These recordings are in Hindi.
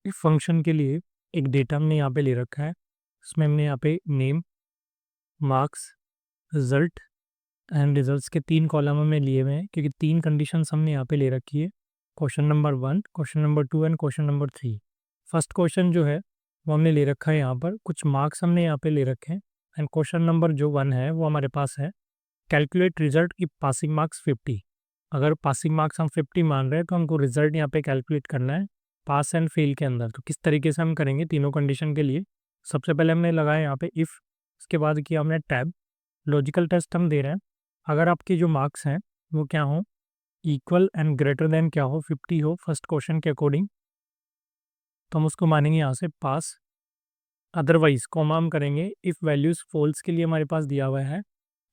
इस फंक्शन के लिए एक डेटा हमने यहाँ पे ले रखा है। इसमें हमने यहाँ पे name, marks, result and results के 3 कॉलम हमें लिए हुए हैं, क्योंकि 3 कंडीशंस हमने यहाँ पे ले रखी है। Question number 1, question number 2 and question number 3। First question जो है वो हमने ले रखा है यहाँ पर, कुछ मार्क्स हमने यहाँ पे ले रखे हैं। एंड क्वेश्चन नंबर जो 1 है वो हमारे पास है, कैलकुलेट रिजल्ट की पासिंग मार्क्स 50। अगर पासिंग मार्क्स हम 50 मान रहे हैं तो हमको रिजल्ट यहाँ पे कैलकुलेट करना है पास एंड फेल के अंदर। तो किस तरीके से हम करेंगे तीनों कंडीशन के लिए? सबसे पहले हमने लगाया यहाँ पे इफ़, उसके बाद किया हमने टैब। लॉजिकल टेस्ट हम दे रहे हैं, अगर आपके जो मार्क्स हैं वो क्या हो, इक्वल एंड ग्रेटर देन क्या हो, 50 हो फर्स्ट क्वेश्चन के अकॉर्डिंग, तो हम उसको मानेंगे यहाँ से पास। अदरवाइज कॉमा हम करेंगे इफ़ वैल्यूज़ फॉल्स के लिए हमारे पास दिया हुआ है,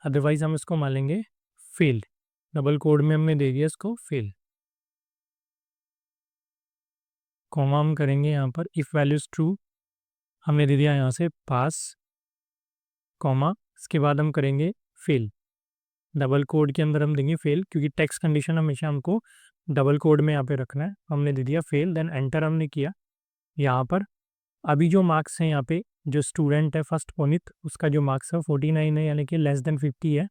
अदरवाइज हम इसको मान लेंगे फेल्ड। डबल कोड में हमने दे दिया इसको फेल। कॉमा हम करेंगे यहाँ पर इफ़ वैल्यूज़ ट्रू, हमने दे दिया यहाँ से पास, कॉमा, इसके बाद हम करेंगे फेल। डबल कोड के अंदर हम देंगे फेल, क्योंकि टेक्स्ट कंडीशन हमेशा हमको डबल कोड में यहाँ पे रखना है। हमने दे दिया फेल, देन एंटर हमने किया। यहाँ पर अभी जो मार्क्स हैं यहाँ पे, जो स्टूडेंट है फर्स्ट पुनीत, उसका जो मार्क्स है 49 है, यानी कि लेस देन 50 है,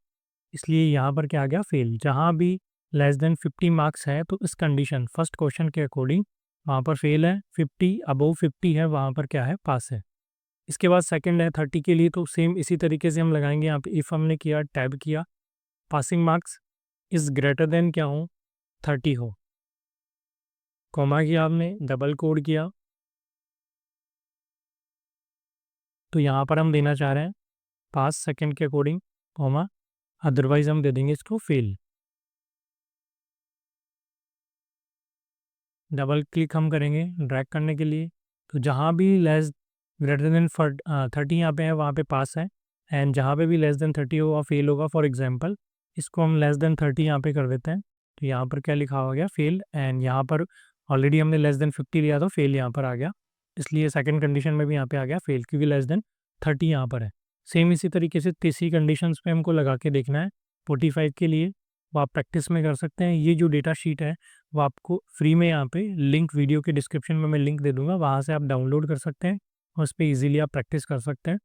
इसलिए यहाँ पर क्या आ गया फेल। जहाँ भी लेस देन 50 मार्क्स है तो इस कंडीशन फर्स्ट क्वेश्चन के अकॉर्डिंग वहाँ पर फेल है, 50 अबव 50 है वहाँ पर क्या है, पास है। इसके बाद सेकंड है 30 के लिए, तो सेम इसी तरीके से हम लगाएंगे। यहाँ पे इफ़ हमने किया, टैब किया, passing marks is greater than क्या हो, 30 हो, कॉमा किया आपने, डबल कोड किया, तो यहाँ पर हम देना चाह रहे हैं पास सेकंड के अकॉर्डिंग, कॉमा, अदरवाइज हम दे देंगे इसको फेल। डबल क्लिक हम करेंगे ड्रैग करने के लिए, तो जहाँ भी लेस ग्रेटर देन 30 यहाँ पे है वहाँ पे पास है, एंड जहाँ पे भी लेस देन 30 होगा फेल होगा। फॉर एग्जांपल इसको हम लेस देन 30 यहाँ पे कर देते हैं, तो यहाँ पर क्या लिखा हो गया फेल, एंड यहाँ पर ऑलरेडी हमने लेस देन 50 लिया तो फेल यहाँ पर आ गया, इसलिए सेकंड कंडीशन में भी यहाँ पे आ गया फेल, क्योंकि लेस देन 30 यहाँ पर है। सेम इसी तरीके से तीसरी कंडीशन पे हमको लगा के देखना है 45 के लिए, वो आप प्रैक्टिस में कर सकते हैं। ये जो डेटा शीट है वो आपको फ्री में यहाँ पे लिंक, वीडियो के डिस्क्रिप्शन में मैं लिंक दे दूंगा, वहाँ से आप डाउनलोड कर सकते हैं और उस पर ईजिली आप प्रैक्टिस कर सकते हैं।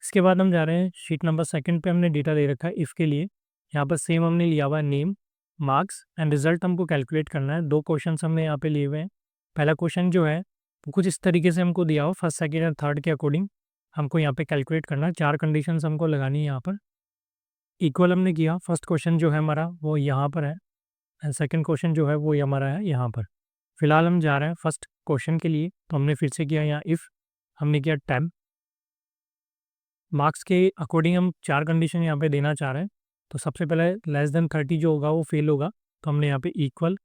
इसके बाद हम जा रहे हैं शीट नंबर सेकंड पे, हमने डेटा दे रखा है इफ़ के लिए। यहाँ पर सेम हमने लिया हुआ है नेम, मार्क्स एंड रिजल्ट, हमको कैलकुलेट करना है। 2 क्वेश्चन हमने यहाँ पे लिए हुए हैं। पहला क्वेश्चन जो है वो कुछ इस तरीके से हमको दिया हो, फर्स्ट सेकेंड और थर्ड के अकॉर्डिंग हमको यहाँ पे कैलकुलेट करना है। 4 कंडीशन हमको लगानी है यहाँ पर। इक्वल हमने किया, फर्स्ट क्वेश्चन जो है हमारा वो यहाँ पर है, एंड सेकंड क्वेश्चन जो है वो हमारा है यहाँ पर। फिलहाल हम जा रहे हैं फर्स्ट क्वेश्चन के लिए, तो हमने फिर से किया यहाँ इफ़, हमने किया टैब, मार्क्स के अकॉर्डिंग हम 4 कंडीशन यहाँ पे देना चाह रहे हैं। तो सबसे पहले लेस देन 30 जो होगा वो फेल होगा, तो हमने यहाँ पे इक्वल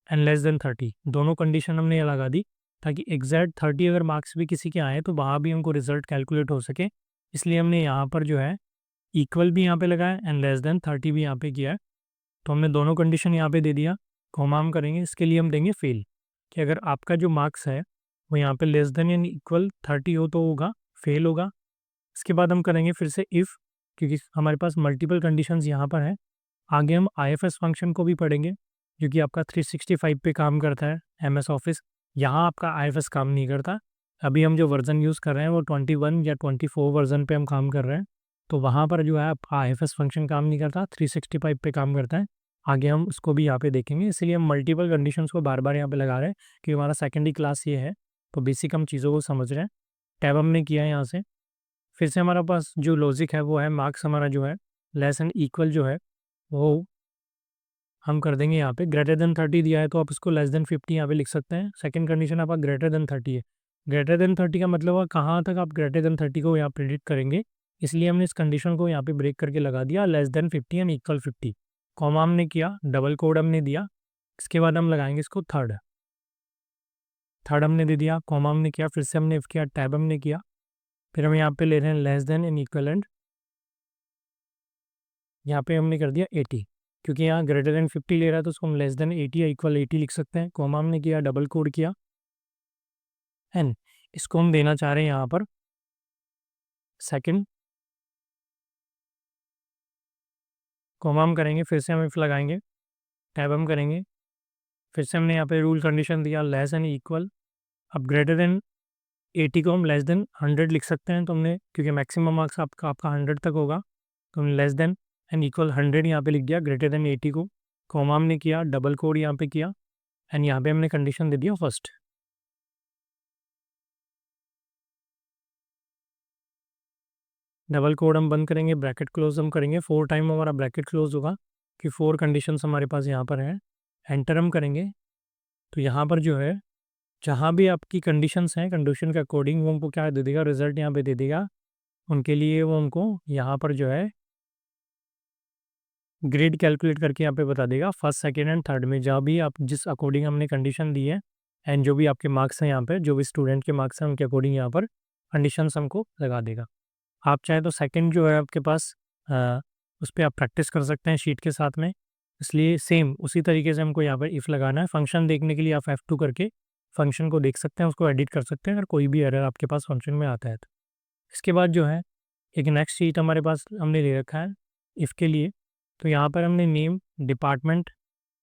एंड लेस देन 30 दोनों कंडीशन हमने लगा दी, ताकि एग्जैक्ट 30 अगर मार्क्स भी किसी के आए तो वहाँ भी हमको रिजल्ट कैलकुलेट हो सके। इसलिए हमने यहाँ पर जो है इक्वल भी यहाँ पे लगाया एंड लेस देन 30 भी यहाँ पे किया है। तो हमने दोनों कंडीशन यहाँ पे दे दिया, कॉमा हम करेंगे, इसके लिए हम देंगे फेल, कि अगर आपका जो मार्क्स है वो यहाँ पे लेस देन यानी इक्वल 30 हो तो होगा फेल होगा। इसके बाद हम करेंगे फिर से इफ़, क्योंकि हमारे पास मल्टीपल कंडीशंस यहाँ पर हैं। आगे हम आईएफएस फंक्शन को भी पढ़ेंगे, जो कि आपका 365 पे काम करता है, एमएस ऑफिस। यहाँ आपका आईएफएस काम नहीं करता। अभी हम जो वर्जन यूज़ कर रहे हैं वो 21 या 24 वर्जन पे हम काम कर रहे हैं, तो वहाँ पर जो है आपका आईएफएस फंक्शन काम नहीं करता, 365 पे काम करता है। आगे हम उसको भी यहाँ पे देखेंगे, इसलिए हम मल्टीपल कंडीशंस को बार बार यहाँ पे लगा रहे हैं, क्योंकि हमारा सेकेंडरी क्लास ये है, तो बेसिक हम चीज़ों को समझ रहे हैं। टैब हमने किया है यहाँ से। फिर से हमारे पास जो लॉजिक है वो है मार्क्स हमारा जो है लेस एंड इक्वल जो है वो हम कर देंगे यहाँ पे ग्रेटर देन 30 दिया है, तो आप इसको लेस देन 50 यहाँ पे लिख सकते हैं। सेकंड कंडीशन आपका ग्रेटर देन 30 है। ग्रेटर देन 30 का मतलब है कहाँ तक आप ग्रेटर देन 30 को यहाँ प्रिडिक्ट करेंगे, इसलिए हमने इस कंडीशन को यहाँ पे ब्रेक करके लगा दिया less than 50 and equal 50। Comma हमने किया, डबल कोड हमने दिया, इसके बाद हम लगाएंगे इसको थर्ड। थर्ड हमने दे दिया, कॉमा हमने किया, फिर से हमने इफ किया, टैब हमने किया, फिर हम यहाँ पे ले रहे हैं लेस देन एंड इक्वल, यहाँ पे हमने कर दिया 80, क्योंकि यहाँ ग्रेटर देन 50 ले रहा है तो उसको हम लेस देन 80 या इक्वल 80 लिख सकते हैं। कॉमा हमने किया, डबल कोड किया, एंड इसको हम देना चाह रहे हैं यहाँ पर सेकंड। कॉमा हम करेंगे, फिर से हम इफ लगाएंगे, टैब हम करेंगे, फिर से हमने यहाँ पे रूल कंडीशन दिया लेस एंड इक्वल, अब ग्रेटर देन 80 को हम लेस देन 100 लिख सकते हैं, तो हमने क्योंकि मैक्सिमम मार्क्स आपका 100 तक होगा, तो हमने लेस देन एंड इक्वल 100 यहाँ पे लिख दिया, ग्रेटर देन 80 को कॉमा हमने किया, डबल कोड यहाँ पे किया एंड यहाँ पे हमने कंडीशन दे दिया फर्स्ट। डबल कोड हम बंद करेंगे, ब्रैकेट क्लोज हम करेंगे, 4 टाइम हमारा ब्रैकेट क्लोज होगा कि 4 कंडीशंस हमारे पास यहाँ पर है। एंटर हम करेंगे तो यहाँ पर जो है जहाँ भी आपकी कंडीशंस हैं कंडीशन के अकॉर्डिंग वो हमको क्या दे देगा, रिजल्ट यहाँ पे दे देगा। उनके लिए वो हमको यहाँ पर जो है ग्रेड कैलकुलेट करके यहाँ पे बता देगा फर्स्ट सेकेंड एंड थर्ड में, जहाँ भी आप जिस अकॉर्डिंग हमने कंडीशन दी है एंड जो भी आपके मार्क्स हैं यहाँ पे, जो भी स्टूडेंट के मार्क्स हैं उनके अकॉर्डिंग यहाँ पर कंडीशंस हमको लगा देगा। आप चाहे तो सेकंड जो है आपके पास उस पर आप प्रैक्टिस कर सकते हैं शीट के साथ में, इसलिए सेम उसी तरीके से हमको यहाँ पर इफ़ लगाना है। फंक्शन देखने के लिए आप F2 करके फंक्शन को देख सकते हैं, उसको एडिट कर सकते हैं अगर कोई भी एरर आपके पास फंक्शन में आता है तो। इसके बाद जो है एक नेक्स्ट शीट हमारे पास हमने ले रखा है इफ़ के लिए, तो यहाँ पर हमने name, department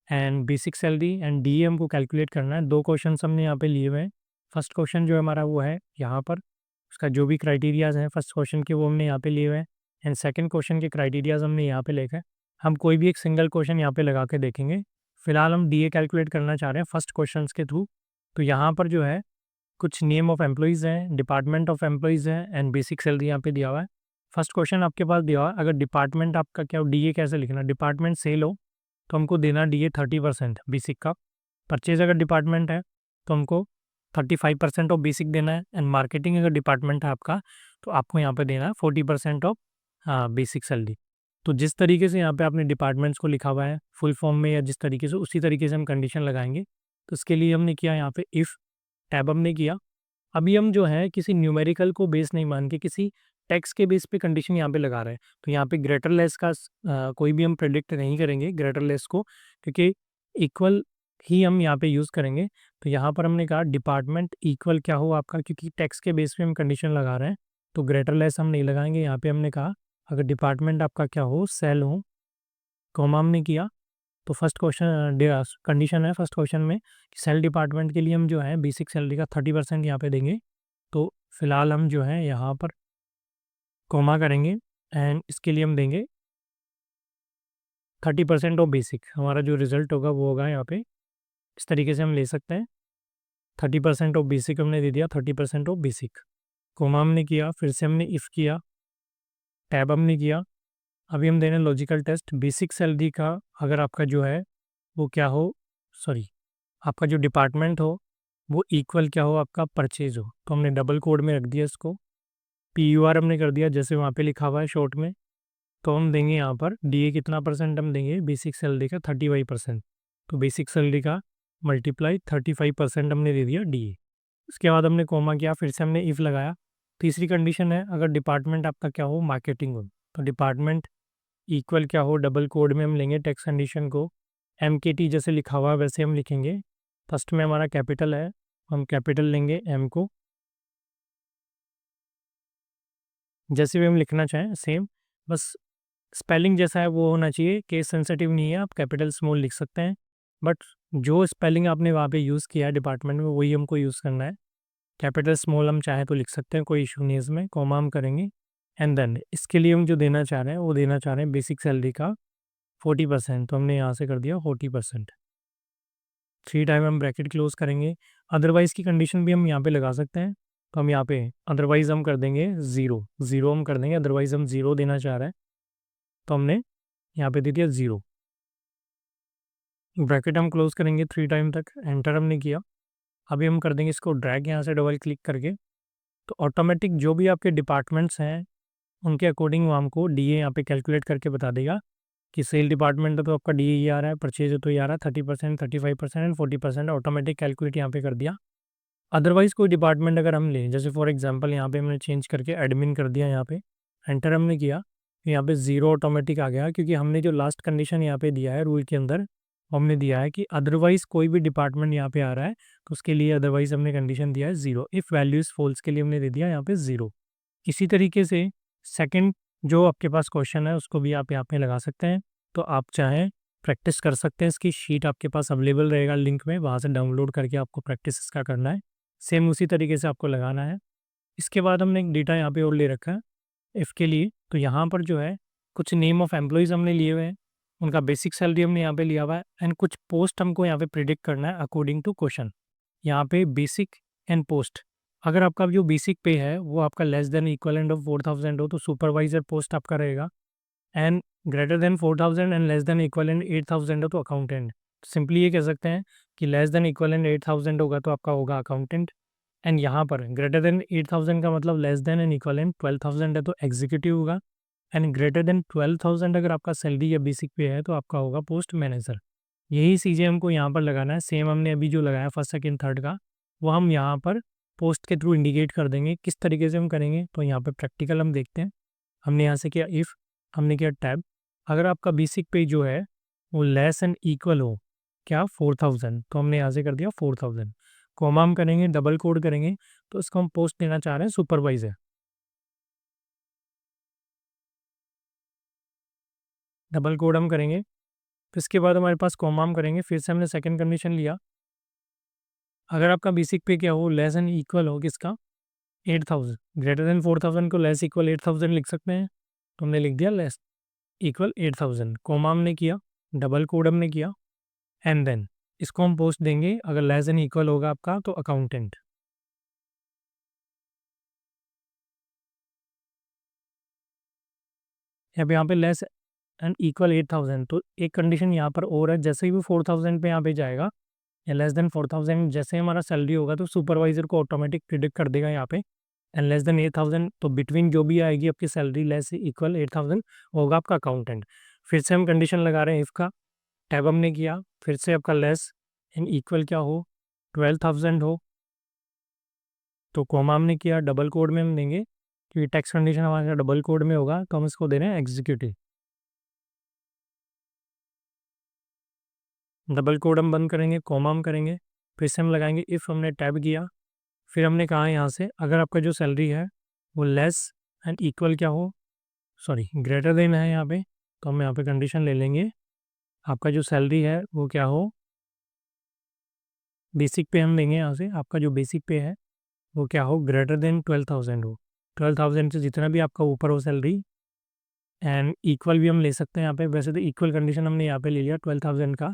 and basic salary and D हमको कैलकुलेट करना है। 2 क्वेश्चन हमने यहाँ पे लिए हुए हैं। फर्स्ट क्वेश्चन जो है हमारा वो है यहाँ पर, उसका जो भी क्राइटेरियाज़ हैं फर्स्ट क्वेश्चन के वो हमने यहाँ पे लिए हुए हैं एंड सेकंड क्वेश्चन के क्राइटेरियाज़ हमने यहाँ पे लेकर हम कोई भी एक सिंगल क्वेश्चन यहाँ पे लगा के देखेंगे। फिलहाल हम डी कैलकुलेट करना चाह रहे हैं फर्स्ट क्वेश्चन के थ्रू। तो यहाँ पर जो है कुछ नेम ऑफ एम्प्लॉइज़ हैं, डिपार्टमेंट ऑफ एम्प्लॉइज़ हैं एंड बेसिक सैलरी यहाँ पे दिया हुआ है। फर्स्ट क्वेश्चन आपके पास दिया हुआ है, अगर डिपार्टमेंट आपका क्या हो, डी कैसे लिखना, डिपार्टमेंट सेल हो तो हमको देना डी 30% बेसिक का। परचेज अगर डिपार्टमेंट है तो हमको 35% ऑफ बेसिक देना है एंड मार्केटिंग अगर डिपार्टमेंट है आपका तो आपको यहाँ पे देना है 40% ऑफ बेसिक सैलरी। तो जिस तरीके से यहाँ पे आपने डिपार्टमेंट्स को लिखा हुआ है फुल फॉर्म में या जिस तरीके से, उसी तरीके से हम कंडीशन लगाएंगे। तो उसके लिए हमने किया यहाँ पे इफ़ टैब हमने किया। अभी हम जो है किसी न्यूमेरिकल को बेस नहीं मान के किसी टेक्स्ट के बेस पे कंडीशन यहाँ पे लगा रहे हैं। तो यहाँ पे ग्रेटर लेस का कोई भी हम प्रेडिक्ट नहीं करेंगे ग्रेटर लेस को, क्योंकि इक्वल ही हम यहाँ पे यूज़ करेंगे। तो यहाँ पर हमने कहा डिपार्टमेंट इक्वल क्या हो आपका, क्योंकि टेक्स्ट के बेस पे हम कंडीशन लगा रहे हैं तो ग्रेटर लेस हम नहीं लगाएंगे। यहाँ पे हमने कहा अगर डिपार्टमेंट आपका क्या हो, सेल हो, कॉमा हमने किया। तो फर्स्ट क्वेश्चन कंडीशन है फर्स्ट क्वेश्चन में कि सेल डिपार्टमेंट के लिए हम जो है बेसिक सैलरी का 30% यहाँ पे देंगे। तो फिलहाल हम जो है यहाँ पर कॉमा करेंगे एंड इसके लिए हम देंगे 30% ऑफ बेसिक। हमारा जो रिजल्ट होगा वो होगा यहाँ पे इस तरीके से हम ले सकते हैं, 30% ऑफ बेसिक हमने दे दिया, 30% ऑफ बेसिक, कॉमा हमने किया, फिर से हमने इफ़ किया, टैब हमने किया। अभी हम दे रहे हैं लॉजिकल टेस्ट, बेसिक सैलरी का अगर आपका जो है वो क्या हो, सॉरी आपका जो डिपार्टमेंट हो वो इक्वल क्या हो आपका परचेज हो, तो हमने डबल कोड में रख दिया इसको, PUR हमने कर दिया जैसे वहाँ पे लिखा हुआ है शॉर्ट में। तो हम देंगे यहाँ पर DA कितना परसेंट हम देंगे, बेसिक सैलरी का 35%। तो बेसिक सैलरी का मल्टीप्लाई 35% हमने दे दिया DA। उसके बाद हमने कॉमा किया, फिर से हमने इफ़ लगाया। तीसरी कंडीशन है अगर डिपार्टमेंट आपका क्या हो, मार्केटिंग हो, तो डिपार्टमेंट इक्वल क्या हो, डबल कोड में हम लेंगे टेक्स्ट कंडीशन को, MKT जैसे लिखा हुआ है वैसे हम लिखेंगे। फर्स्ट में हमारा कैपिटल है, हम कैपिटल लेंगे M को, जैसे भी हम लिखना चाहें सेम, बस स्पेलिंग जैसा है वो होना चाहिए, केस सेंसिटिव नहीं है, आप कैपिटल स्मॉल लिख सकते हैं, बट जो स्पेलिंग आपने वहाँ पे यूज़ किया है डिपार्टमेंट में वही हमको यूज़ करना है। कैपिटल स्मॉल हम चाहे तो लिख सकते हैं, कोई इशू नहीं है इसमें, कॉमा हम करेंगे एंड देन इसके लिए हम जो देना चाह रहे हैं वो देना चाह रहे हैं बेसिक सैलरी का 40%, तो हमने यहाँ से कर दिया 40%। 3 टाइम हम ब्रैकेट क्लोज करेंगे। अदरवाइज़ की कंडीशन भी हम यहाँ पे लगा सकते हैं, तो हम यहाँ पे अदरवाइज़ हम कर देंगे ज़ीरो, ज़ीरो हम कर देंगे, अदरवाइज़ हम ज़ीरो देना चाह रहे हैं तो हमने यहाँ पे दे दिया ज़ीरो। ब्रैकेट हम क्लोज करेंगे 3 टाइम तक, एंटर हमने किया। अभी हम कर देंगे इसको ड्रैग यहाँ से डबल क्लिक करके, तो ऑटोमेटिक जो भी आपके डिपार्टमेंट्स हैं उनके अकॉर्डिंग वो हमको DA यहाँ पे कैलकुलेट करके बता देगा कि सेल डिपार्टमेंट है तो आपका DA ये आ रहा है, परचेज है तो ये आ रहा है 30%, 35% एंड 40%, ऑटोमेटिक कैलकुलेट यहाँ पे कर दिया। अदरवाइज़ कोई डिपार्टमेंट अगर हम लें, जैसे फॉर एग्जांपल यहाँ पे हमने चेंज करके एडमिन कर दिया, यहाँ पे एंटर हमने किया, यहाँ पे ज़ीरो ऑटोमेटिक आ गया, क्योंकि हमने जो लास्ट कंडीशन यहाँ पे दिया है रूल के अंदर, हमने दिया है कि अदरवाइज़ कोई भी डिपार्टमेंट यहाँ पे आ रहा है तो उसके लिए अदरवाइज़ हमने कंडीशन दिया है ज़ीरो। इफ़ वैल्यूज़ फॉल्स के लिए हमने दे दिया यहाँ पे ज़ीरो। इसी तरीके से सेकंड जो आपके पास क्वेश्चन है उसको भी आप यहाँ पे लगा सकते हैं। तो आप चाहें प्रैक्टिस कर सकते हैं, इसकी शीट आपके पास अवेलेबल रहेगा लिंक में, वहाँ से डाउनलोड करके आपको प्रैक्टिस इसका करना है। सेम उसी तरीके से आपको लगाना है। इसके बाद हमने एक डेटा यहाँ पे और ले रखा है इफ़ के लिए। तो यहाँ पर जो है कुछ नेम ऑफ एम्प्लॉयज़ हमने लिए हुए हैं, उनका बेसिक सैलरी हमने यहाँ पे लिया हुआ है एंड कुछ पोस्ट हमको यहाँ पे प्रिडिक्ट करना है अकॉर्डिंग टू क्वेश्चन। यहाँ पे बेसिक एंड पोस्ट, अगर आपका जो बेसिक पे है वो आपका लेस देन इक्वलेंट ऑफ 4000 हो तो सुपरवाइजर पोस्ट आपका रहेगा, and greater than 4000 and less than equivalent 8000 हो तो अकाउंटेंट। सिंपली ये कह सकते हैं कि लेस देन इक्वलेंट 8000 होगा तो आपका होगा अकाउंटेंट, एंड यहाँ पर ग्रेटर देन 8000 का मतलब लेस देन एंड इक्वलेंट 12000 है तो एग्जीक्यूटिव होगा, एंड ग्रेटर देन 12000 अगर आपका सैलरी या बेसिक पे है तो आपका होगा पोस्ट मैनेजर। यही चीज़ें हमको यहाँ पर लगाना है। सेम हमने अभी जो लगाया फर्स्ट सेकंड थर्ड का वो हम यहाँ पर पोस्ट के थ्रू इंडिकेट कर देंगे। किस तरीके से हम करेंगे तो यहाँ पे प्रैक्टिकल हम देखते हैं। हमने यहाँ से किया इफ़, हमने किया टैब, अगर आपका बेसिक पे जो है वो लेस एंड इक्वल हो क्या 4000 तो हमने यहाँ से कर दिया 4000, कॉमा हम करेंगे, डबल कोड करेंगे, तो इसको हम पोस्ट देना चाह रहे हैं सुपरवाइजर। डबल कोड हम करेंगे, फिर इसके बाद हमारे पास कॉमा हम करेंगे, फिर से हमने सेकंड कंडीशन लिया, अगर आपका बेसिक पे क्या हो लेस एंड इक्वल हो किसका 8000, ग्रेटर देन 4000 को लेस इक्वल 8000 लिख सकते हैं, तो हमने लिख दिया लेस इक्वल 8000, कॉमा हमने किया, डबल कोड हमने किया, एंड देन इसको हम पोस्ट देंगे अगर लेस देन इक्वल होगा आपका तो अकाउंटेंट। अब यहाँ पे लेस एंड इक्वल 8000 तो एक कंडीशन यहाँ पर और है, जैसे ही वो 4000 पे यहाँ पे जाएगा या लेस देन 4000 जैसे हमारा सैलरी होगा तो सुपरवाइजर को ऑटोमेटिक प्रिडिक्ट कर देगा यहाँ पे, एंड लेस देन 8000 तो बिटवीन जो भी आएगी आपकी सैलरी लेस इक्वल 8000 होगा आपका अकाउंटेंट। फिर से हम कंडीशन लगा रहे हैं इफ़ का, टैब हमने किया, फिर से आपका लेस एंड इक्वल क्या हो 12000 हो तो कॉमा हमने किया, डबल कोड में हम देंगे क्योंकि टैक्स कंडीशन हमारे डबल कोड में होगा तो हम इसको दे रहे हैं एग्जीक्यूटिव। डबल कोड हम बंद करेंगे, कॉमा हम करेंगे, फिर से हम लगाएंगे इफ़, हमने टैब किया, फिर हमने कहा यहाँ से अगर आपका जो सैलरी है वो लेस एंड इक्वल क्या हो, सॉरी ग्रेटर देन है यहाँ पे, तो हम यहाँ पे कंडीशन ले लेंगे आपका जो सैलरी है वो क्या हो, बेसिक पे हम लेंगे यहाँ से आपका जो बेसिक पे है वो क्या हो ग्रेटर देन 12000 हो, 12000 से जितना भी आपका ऊपर हो सैलरी, एंड इक्वल भी हम ले सकते हैं यहाँ पे, वैसे तो इक्वल कंडीशन हमने यहाँ पे ले लिया 12000 का,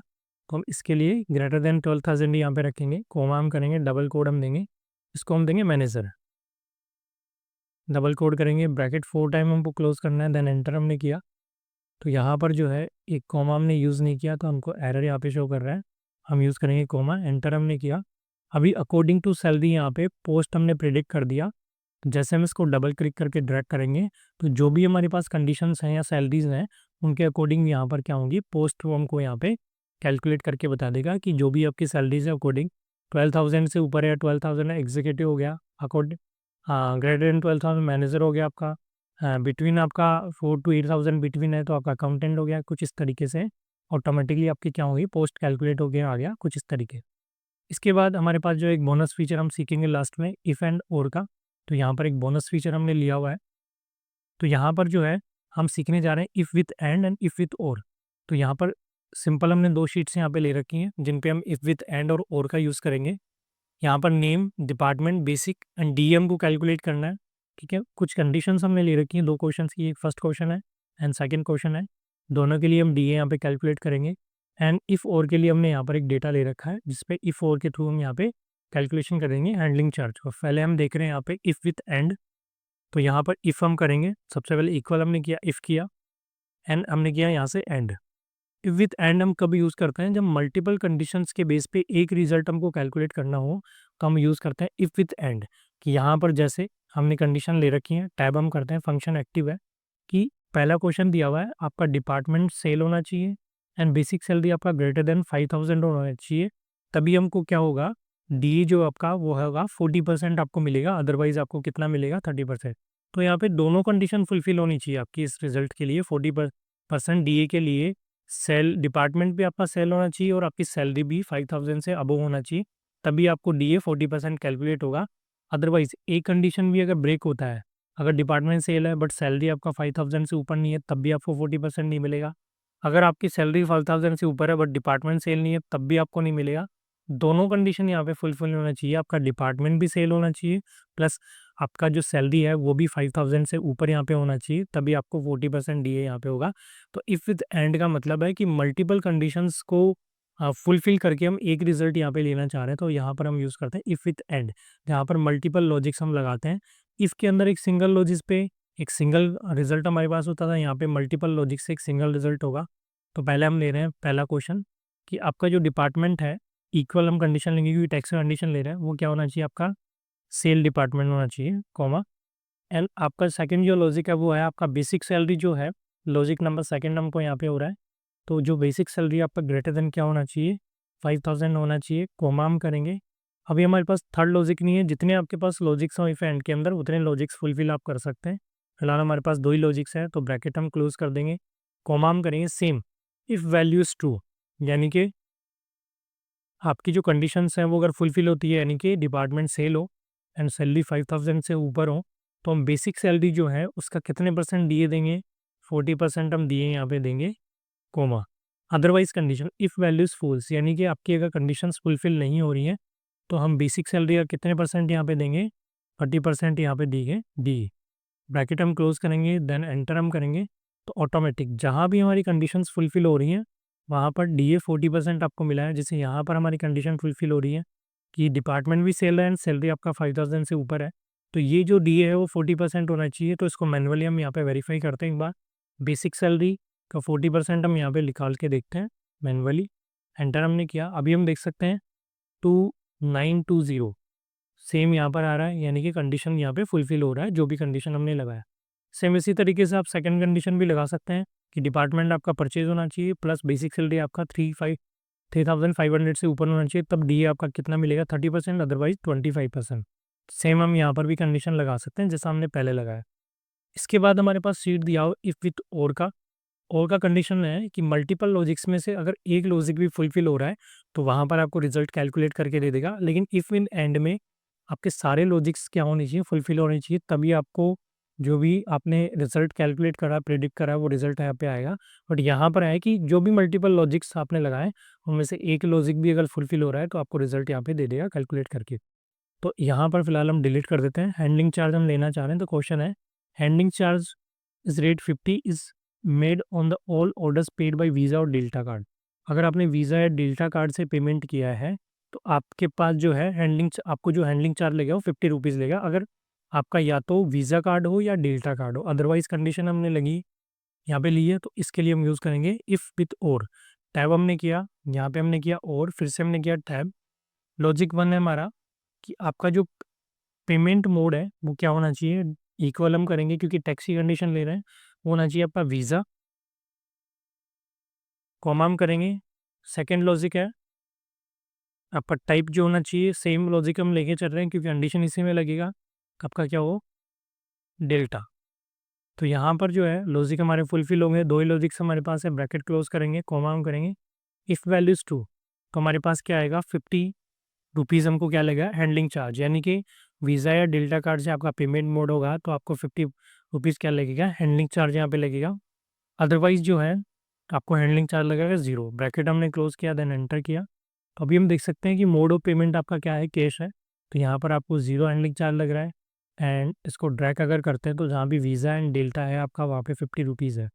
तो हम इसके लिए ग्रेटर देन 12000 यहाँ पे रखेंगे, कोमा हम करेंगे, डबल कोड हम देंगे, इसको हम देंगे मैनेजर, डबल कोड करेंगे, ब्रैकेट 4 टाइम हमको क्लोज करना है, देन एंटर हमने किया, तो यहाँ पर जो है एक कोमा हमने यूज़ नहीं किया तो हमको एरर यहाँ पे शो कर रहा है, हम यूज़ करेंगे कोमा, एंटर हमने किया। अभी अकॉर्डिंग टू सैलरी यहाँ पे पोस्ट हमने प्रिडिक्ट कर दिया, जैसे हम इसको डबल क्लिक करके ड्रैग करेंगे तो जो भी हमारे पास कंडीशंस हैं या सैलरीज हैं उनके अकॉर्डिंग यहाँ पर क्या होंगी पोस्ट, वो हमको यहाँ पे कैलकुलेट करके बता देगा कि जो भी आपकी सैलरीज है अकॉर्डिंग 12000 से ऊपर है 12000 एग्जीक्यूटिव हो गया, अकॉर्डिंग ग्रेटर देन 12000 मैनेजर हो गया आपका, बिटवीन आपका 4 to 8000 बिटवीन है तो आपका अकाउंटेंट हो गया, कुछ इस तरीके से ऑटोमेटिकली आपकी क्या होगी पोस्ट कैलकुलेट हो गया, आ गया कुछ इस तरीके। इसके बाद हमारे पास जो एक बोनस फीचर हम सीखेंगे लास्ट में इफ़ एंड और का, तो यहाँ पर एक बोनस फीचर हमने लिया हुआ है, तो यहाँ पर जो है हम सीखने जा रहे हैं if with and if with और। तो यहाँ पर सिंपल हमने दो शीट्स यहाँ पे ले रखी हैं जिन पे हम इफ़ विथ एंड और का यूज़ करेंगे। यहाँ पर name, department, basic and DM को कैलकुलेट करना है, ठीक है। कुछ कंडीशंस हमने ले रखी हैं दो क्वेश्चन की, एक फर्स्ट क्वेश्चन है एंड सेकेंड क्वेश्चन है, दोनों के लिए हम डी ए यहाँ पे कैलकुलेट करेंगे, एंड इफ़ और के लिए हमने यहाँ पर एक डेटा ले रखा है जिसपे इफ़ और के थ्रू हम यहाँ पे कैलकुलेशन करेंगे हैंडलिंग चार्ज को। पहले हम देख रहे हैं यहाँ पे इफ़ विथ एंड, तो यहाँ पर इफ़ हम करेंगे, सबसे पहले इक्वल हमने किया, इफ़ किया, एंड हमने किया यहाँ से एंड। इफ़ विथ एंड हम कब यूज़ करते हैं जब मल्टीपल कंडीशंस के बेस पे एक रिजल्ट हमको कैलकुलेट करना हो तो हम यूज़ करते हैं इफ़ विथ एंड, कि यहाँ पर जैसे हमने कंडीशन ले रखी है, टैब हम करते हैं, फंक्शन एक्टिव है, कि पहला क्वेश्चन दिया हुआ है आपका डिपार्टमेंट सेल होना चाहिए एंड बेसिक सैलरी आपका ग्रेटर देन 5000 होना चाहिए, तभी हमको क्या होगा डी जो आपका वो होगा 40% आपको मिलेगा, अदरवाइज आपको कितना मिलेगा 30%। तो यहाँ पे दोनों कंडीशन फुलफिल होनी चाहिए आपकी इस रिजल्ट के लिए, 40% डी के लिए सेल डिपार्टमेंट भी आपका सेल होना चाहिए और आपकी सैलरी भी 5000 से अबव होना चाहिए, तभी आपको डी ए 40% कैलकुलेट होगा। अदरवाइज एक कंडीशन भी अगर ब्रेक होता है, अगर डिपार्टमेंट सेल है बट सैलरी आपका 5000 से ऊपर नहीं है तब भी आपको 40% नहीं मिलेगा, अगर आपकी सैलरी 5000 से ऊपर है बट डिपार्टमेंट सेल नहीं है तब भी आपको नहीं मिलेगा, दोनों कंडीशन यहाँ पे फुलफिल होना चाहिए, आपका डिपार्टमेंट भी सेल होना चाहिए प्लस आपका जो सैलरी है वो भी 5000 से ऊपर यहाँ पे होना चाहिए, तभी आपको 40% डीए यहाँ पे होगा। तो इफ विद एंड का मतलब है कि मल्टीपल कंडीशंस को फुलफिल करके हम एक रिजल्ट यहाँ पे लेना चाह रहे हैं, तो यहाँ पर हम यूज़ करते हैं इफ विद एंड, जहाँ पर मल्टीपल लॉजिक्स हम लगाते हैं। इफ के अंदर एक सिंगल लॉजिक पे एक सिंगल रिजल्ट हमारे पास होता था, यहाँ पे मल्टीपल लॉजिक से एक सिंगल रिजल्ट होगा। तो पहले हम ले रहे हैं पहला क्वेश्चन कि आपका जो डिपार्टमेंट है, इक्वल हम कंडीशन लेंगे क्योंकि टैक्स कंडीशन ले रहे हैं, वो क्या होना चाहिए आपका सेल डिपार्टमेंट होना चाहिए, कॉमा। एंड आपका सेकंड जो लॉजिक है वो है आपका बेसिक सैलरी जो है, लॉजिक नंबर सेकंड हमको यहाँ पे हो रहा है। तो जो बेसिक सैलरी आपका ग्रेटर देन क्या होना चाहिए, 5000 होना चाहिए, कॉमा हम करेंगे। अभी हमारे पास थर्ड लॉजिक नहीं है, जितने आपके पास लॉजिक्स हो इफ एंड के अंदर उतने लॉजिक्स फुलफिल आप कर सकते हैं। फिलहाल हमारे पास दो ही लॉजिक्स है, तो ब्रैकेट हम क्लोज कर देंगे, कॉमा हम करेंगे same if value is true, यानी कि आपकी जो कंडीशंस हैं वो अगर फुलफिल होती है, यानी कि डिपार्टमेंट सेल हो एंड सैलरी 5000 से ऊपर हो, तो हम बेसिक सैलरी जो है उसका कितने परसेंट दिए देंगे, 40% हम दिए यहाँ पे देंगे, comma. Otherwise condition if values false, यानी कि आपकी अगर कंडीशंस फुलफिल नहीं हो रही हैं तो हम बेसिक सैलरी का कितने परसेंट यहाँ पे देंगे, 30% यहाँ पे दिए डी। ब्रैकेट हम क्लोज करेंगे, देन एंटर हम करेंगे, तो ऑटोमेटिक जहाँ भी हमारी कंडीशंस फुलफिल हो रही हैं वहाँ पर डीए 40% आपको मिला है। जैसे यहाँ पर हमारी कंडीशन फुलफिल हो रही है कि डिपार्टमेंट भी सेल है एंड सैलरी आपका 5000 से ऊपर है, तो ये जो डीए है वो 40% होना चाहिए। तो इसको मैनुअली हम यहाँ पे वेरीफाई करते हैं एक बार, बेसिक सैलरी का 40% हम यहाँ पे निकाल के देखते हैं मैनुअली। एंटर हमने किया, अभी हम देख सकते हैं 2920 सेम यहाँ पर आ रहा है, यानी कि कंडीशन यहाँ पे फुलफिल हो रहा है जो भी कंडीशन हमने लगाया। सेम इसी तरीके से आप सेकंड कंडीशन भी लगा सकते हैं कि डिपार्टमेंट आपका परचेज होना चाहिए प्लस बेसिक सैलरी आपका 3500 से ऊपर होना चाहिए, तब डीए आपका कितना मिलेगा, 30%, अदरवाइज 25%। सेम हम यहाँ पर भी कंडीशन लगा सकते हैं जैसा हमने पहले लगाया। इसके बाद हमारे पास सीट दिया हो इफ विथ और का कंडीशन है कि मल्टीपल लॉजिक्स में से अगर एक लॉजिक भी फुलफिल हो रहा है तो वहाँ पर आपको रिजल्ट कैलकुलेट करके दे देगा, लेकिन इफ इन एंड में आपके सारे लॉजिक्स क्या होने चाहिए, फुलफिल होने चाहिए, तभी आपको जो भी आपने रिजल्ट कैलकुलेट करा, प्रेडिक्ट करा, वो रिजल्ट यहाँ पे आएगा। बट यहाँ पर है कि जो भी मल्टीपल लॉजिक्स आपने लगाए उनमें से एक लॉजिक भी अगर फुलफिल हो रहा है तो आपको रिजल्ट यहाँ पे दे देगा कैलकुलेट करके। तो यहाँ पर फिलहाल हम डिलीट कर देते हैं। हैंडलिंग चार्ज हम लेना चाह रहे हैं, तो क्वेश्चन है handling charge is rate 50 is made on the all orders paid by visa और डेल्टा कार्ड। अगर आपने वीज़ा या डेल्टा कार्ड से पेमेंट किया है तो आपके पास जो है आपको जो हैंडलिंग चार्ज लेगा वो 50 रुपीज़ लेगा, अगर आपका या तो वीज़ा कार्ड हो या डेल्टा कार्ड हो। अदरवाइज कंडीशन हमने लगी यहाँ पे ली है, तो इसके लिए हम यूज़ करेंगे इफ़ विथ और। टैब हमने किया, यहाँ पे हमने किया और, फिर से हमने किया टैब। लॉजिक वन है हमारा कि आपका जो पेमेंट मोड है वो क्या होना चाहिए, इक्वल हम करेंगे क्योंकि टैक्स की कंडीशन ले रहे हैं, वो होना चाहिए आपका वीज़ा, कॉमा हम करेंगे। सेकंड लॉजिक है आपका टाइप जो होना चाहिए, सेम लॉजिक हम लेके चल रहे हैं क्योंकि कंडीशन इसी में लगेगा, आपका क्या हो डेल्टा। तो यहाँ पर जो है लॉजिक हमारे फुलफिल होंगे, दो ही लॉजिक्स हमारे पास है, ब्रैकेट क्लोज करेंगे, कॉमा हम करेंगे। इफ़ वैल्यू इज ट्रू तो हमारे पास क्या आएगा, 50 रुपीज़ हमको क्या लगेगा हैंडलिंग चार्ज, यानी कि वीज़ा या डेल्टा कार्ड से आपका पेमेंट मोड होगा तो आपको 50 रुपीज़ क्या लगेगा हैंडलिंग चार्ज यहाँ पे लगेगा। अदरवाइज जो है आपको हैंडलिंग चार्ज लगेगा ज़ीरो। ब्रैकेट हमने क्लोज किया, देन एंटर किया। तो अभी हम देख सकते हैं कि मोड ऑफ पेमेंट आपका क्या है, कैश है, तो यहाँ पर आपको ज़ीरो हैंडलिंग चार्ज लग रहा है। एंड इसको ड्रैग अगर करते हैं तो जहाँ भी वीज़ा एंड डेल्टा है आपका वहाँ पे 50 रुपीज़ है।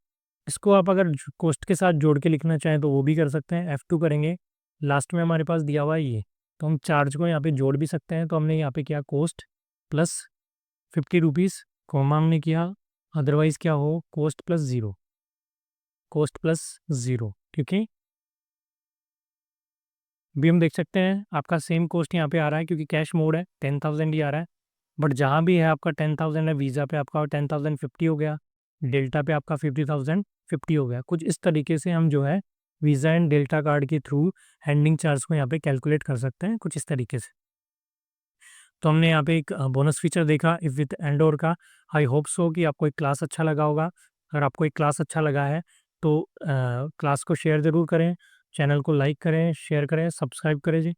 इसको आप अगर कॉस्ट के साथ जोड़ के लिखना चाहें तो वो भी कर सकते हैं, F2 करेंगे। लास्ट में हमारे पास दिया हुआ है ये, तो हम चार्ज को यहाँ पे जोड़ भी सकते हैं। तो हमने यहाँ पे किया कॉस्ट प्लस 50 रुपीज़, कॉमा हमने किया, अदरवाइज क्या हो cost plus zero, cost plus zero, ठीक है। भी हम देख सकते हैं आपका सेम कॉस्ट यहाँ पे आ रहा है क्योंकि कैश मोड है, 10,000 ही आ रहा है। बट जहाँ भी है आपका 10,000 है, वीज़ा पे आपका 10,050 हो गया, डेल्टा पे आपका 50,050 हो गया। कुछ इस तरीके से हम जो है वीज़ा एंड डेल्टा कार्ड के थ्रू हैंडलिंग चार्ज को यहाँ पे कैलकुलेट कर सकते हैं, कुछ इस तरीके से। तो हमने यहाँ पे एक बोनस फीचर देखा इफ़ विथ एंड और का। आई होप सो कि आपको एक क्लास अच्छा लगा होगा। अगर आपको एक क्लास अच्छा लगा है तो क्लास को शेयर ज़रूर करें, चैनल को लाइक करें, शेयर करें, सब्सक्राइब करें जी।